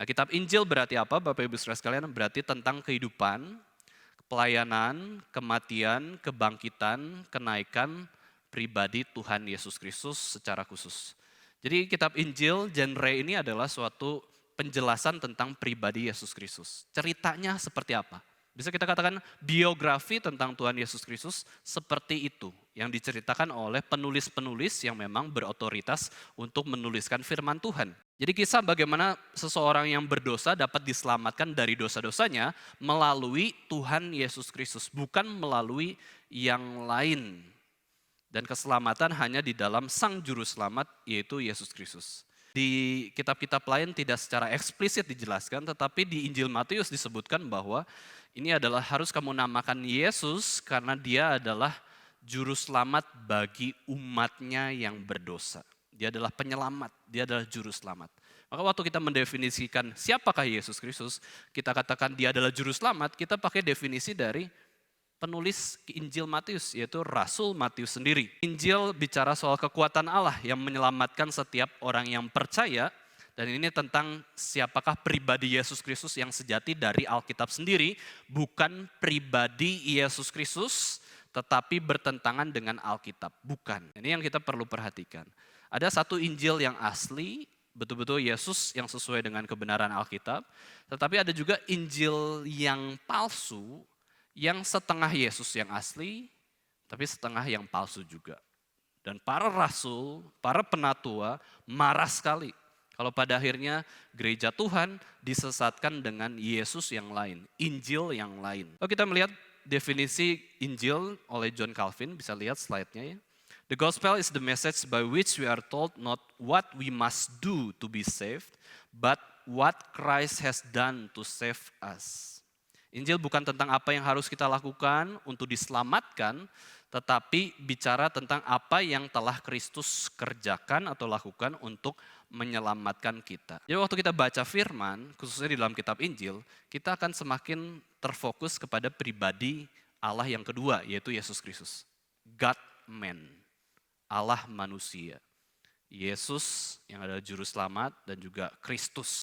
Nah, kitab Injil berarti apa Bapak Ibu Saudara sekalian? Berarti tentang kehidupan, pelayanan, kematian, kebangkitan, kenaikan pribadi Tuhan Yesus Kristus secara khusus. Jadi kitab Injil genre ini adalah suatu penjelasan tentang pribadi Yesus Kristus. Ceritanya seperti apa? Bisa kita katakan biografi tentang Tuhan Yesus Kristus seperti itu yang diceritakan oleh penulis-penulis yang memang berotoritas untuk menuliskan firman Tuhan. Jadi kisah bagaimana seseorang yang berdosa dapat diselamatkan dari dosa-dosanya melalui Tuhan Yesus Kristus, bukan melalui yang lain. Dan keselamatan hanya di dalam Sang Juru Selamat, yaitu Yesus Kristus. Di kitab-kitab lain tidak secara eksplisit dijelaskan, tetapi di Injil Matius disebutkan bahwa ini adalah harus kamu namakan Yesus karena dia adalah Juru Selamat bagi umatnya yang berdosa. Dia adalah penyelamat, dia adalah juru selamat. Maka waktu kita mendefinisikan siapakah Yesus Kristus, kita katakan dia adalah juru selamat, kita pakai definisi dari penulis Injil Matius, yaitu Rasul Matius sendiri. Injil bicara soal kekuatan Allah yang menyelamatkan setiap orang yang percaya, dan ini tentang siapakah pribadi Yesus Kristus yang sejati dari Alkitab sendiri, bukan pribadi Yesus Kristus, tetapi bertentangan dengan Alkitab. Bukan, ini yang kita perlu perhatikan. Ada satu Injil yang asli, betul-betul Yesus yang sesuai dengan kebenaran Alkitab, tetapi ada juga Injil yang palsu, yang setengah Yesus yang asli, tapi setengah yang palsu juga. Dan para rasul, para penatua marah sekali kalau pada akhirnya gereja Tuhan disesatkan dengan Yesus yang lain, Injil yang lain. Kalau kita melihat definisi Injil oleh John Calvin, bisa lihat slide-nya ya. The gospel is the message by which we are told not what we must do to be saved, but what Christ has done to save us. Injil bukan tentang apa yang harus kita lakukan untuk diselamatkan, tetapi bicara tentang apa yang telah Kristus kerjakan atau lakukan untuk menyelamatkan kita. Jadi waktu kita baca firman, khususnya di dalam kitab Injil, kita akan semakin terfokus kepada pribadi Allah yang kedua, yaitu Yesus Kristus. God man. Allah manusia. Yesus yang adalah juru selamat dan juga Kristus